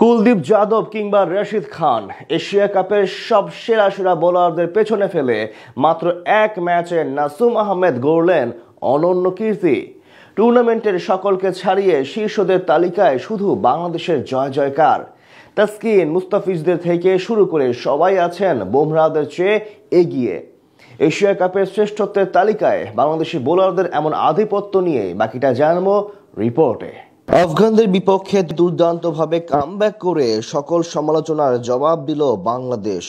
কুলদীপ যাদব কিংবা রশিদ খান এশিয়া কাপের সব সেরা সেরা বোলারদের পেছনে ফেলে মাত্র এক ম্যাচে নাসুম আহমেদ গড়লেন অনন্য কীর্তি। টুর্নামেন্টের সকলকে ছাড়িয়ে শীর্ষদের তালিকায় শুধু বাংলাদেশের জয় জয়কার। তাসকিন, মুস্তাফিজদের থেকে শুরু করে সবাই আছেন বুমরাহদের চেয়ে এগিয়ে। এশিয়া কাপের শ্রেষ্ঠত্বের তালিকায় বাংলাদেশি বোলারদের এমন আধিপত্য নিয়ে বাকিটা জানবো রিপোর্টে। আফগানদের বিপক্ষে দুর্দান্তভাবে কামব্যাক করে সকল সমালোচনার জবাব দিল বাংলাদেশ।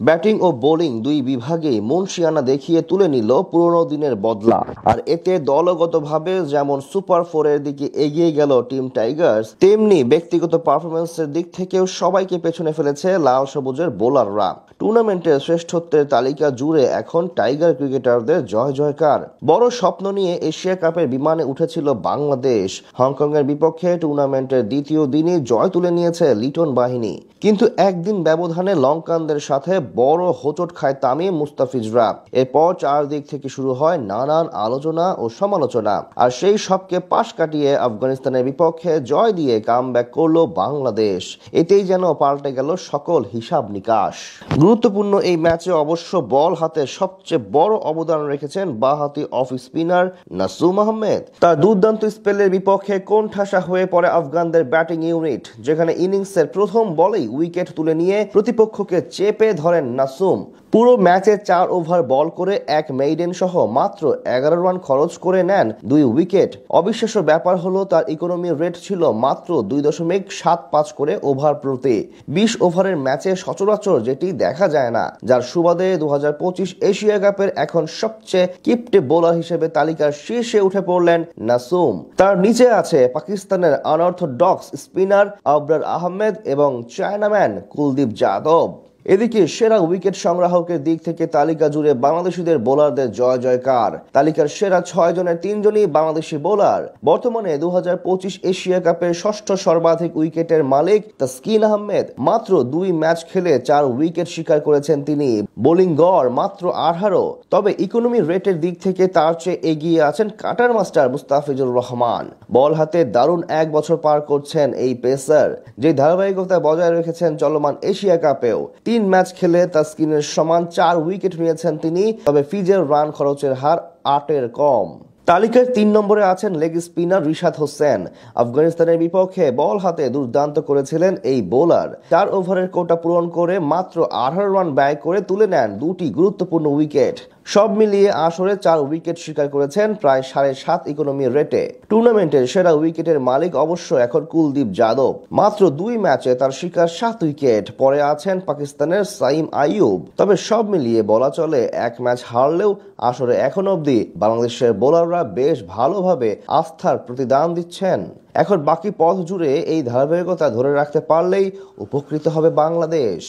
ব্যাটিং ও বোলিং দুই বিভাগেই মনশিয়ানা দেখিয়ে তুলে নিল পুরনো দিনের বদলা। আর এতে দলগতভাবে যেমন সুপার ফোরের দিকে এগিয়ে গেল টিম টাইগার্স, তেমনি ব্যক্তিগত পারফরমেন্সের দিক থেকেও সবাইকে পেছনে ফেলেছে লাল সবুজের বোলাররা। টুর্নামেন্টের শ্রেষ্ঠত্বের তালিকা জুড়ে এখন টাইগার ক্রিকেটারদের জয় জয়কার। বড় স্বপ্ন নিয়ে এশিয়া কাপের বিমানে উঠেছিল বাংলাদেশ। হংকংয়ের বিপক্ষে টুর্নামেন্টের দ্বিতীয় দিনই জয় তুলে নিয়েছে লিটন বাহিনী, কিন্তু একদিন ব্যবধানে লঙ্কানদের সাথে বড় হোঁচট খায় তামিম, মুস্তাফিজরা। এরপর চারদিক থেকে শুরু হয় নানান আলোচনা ও সমালোচনা, আর সেই সবকে পাশ কাটিয়ে আফগানিস্তানের বিপক্ষে জয় দিয়ে কামব্যাক করলো বাংলাদেশ। এতেই যেন পাল্টে গেল সকল হিসাব নিকাশ। গুরুত্বপূর্ণ এই ম্যাচে অবশ্য বল হাতে সবচেয়ে বড় অবদান রেখেছেন বাঁহাতি অফ স্পিনার নাসুম আহমেদ। তার দুর্দান্ত স্পেলের বিপক্ষে কোণঠাসা হয়ে পড়ে আফগানদের ব্যাটিং ইউনিট, যেখানে ইনিংসের প্রথম বলেই উইকেট তুলে নিয়ে প্রতিপক্ষকে চেপে ধরেন নাসুম। পুরো ম্যাচে ৪ ওভার বল করে এক মেইডেন সহ মাত্র ১১ রান খরচ করে নেন ২ উইকেট। অবিশ্বাস্য ব্যাপার হলো তার ইকোনমি রেট ছিল মাত্র ২.৭৫ করে ওভার প্রতি। ২০ ওভারের ম্যাচে সচরাচর যেটি দেখা যায় না, যার সুবাদে ২০২৫ এশিয়া কাপের এখন সবচেয়ে কিপ্টে বোলার হিসেবে তালিকার শীর্ষে উঠে পড়লেন নাসুম। তার নিচে আছে পাকিস্তানের আনঅর্থোডক্স স্পিনার আবরার আহমেদ এবং চায়নাম্যান কুলদীপ যাদব। এদিকে সেরা উইকেট সংগ্রাহকের দিক থেকে তালিকা জুড়ে বাংলাদেশিদের বোলারদের জয় জয়কার। তালিকার সেরা ৬ জনের ৩ জনই বাংলাদেশি বোলার। বর্তমানে ২০২৫ এশিয়া কাপের ষষ্ঠ সর্বাধিক উইকেটের মালিক তাসকিন আহমেদ। মাত্র ২ ম্যাচ খেলে ৪ উইকেট শিকার করেছেন তিনি। বোলিং গড় মাত্র ১৮। তবে ইকোনমি রেটের দিক থেকে তার চেয়ে এগিয়ে আছেন কাটার মাস্টার মুস্তাফিজুর রহমান। বল হাতে দারুণ এক বছর পার করছেন এই পেসার, যে ধারাবাহিকতা বজায় রেখেছেন চলমান এশিয়া কাপেও। ৩ ম্যাচ খেলে তাসকিনের সমান ৪ উইকেট নিয়েছেন তিনি, তবে ফিজের রান খরচের হার ৮-এর কম। তালিকার ৩ নম্বরে আছেন লেগ স্পিনার রিশাদ হোসেন। আফগানিস্তানের বিপক্ষে বল হাতে দুর্দান্ত করেছিলেন এই বোলার। ৪ ওভারের কোটা পূরণ করে মাত্র ১৮ রান ব্যয় করে তুলে নেন ২টি গুরুত্বপূর্ণ উইকেট। সব মিলিয়ে আসরে ৪ উইকেট শিকার করেছেন প্রায় ৭.৫ ইকোনমি রেটে। টুর্নামেন্টের সেরা উইকেটের মালিক অবশ্য এখন কুলদীপ যাদব। মাত্র ২ ম্যাচে তার শিকার ৭ উইকেট। পরে আছেন পাকিস্তানের সাইম আইয়ুব। তবে সব মিলিয়ে বলা চলে এক ম্যাচ হারলেও আসরে এখন অবধি বাংলাদেশের বোলাররা বেশ ভালোভাবে আস্থার প্রতিদান দিচ্ছেন। এখন বাকি পথ জুড়ে এই ধারাবাহিকতা ধরে রাখতে পারলেই উপকৃত হবে বাংলাদেশ।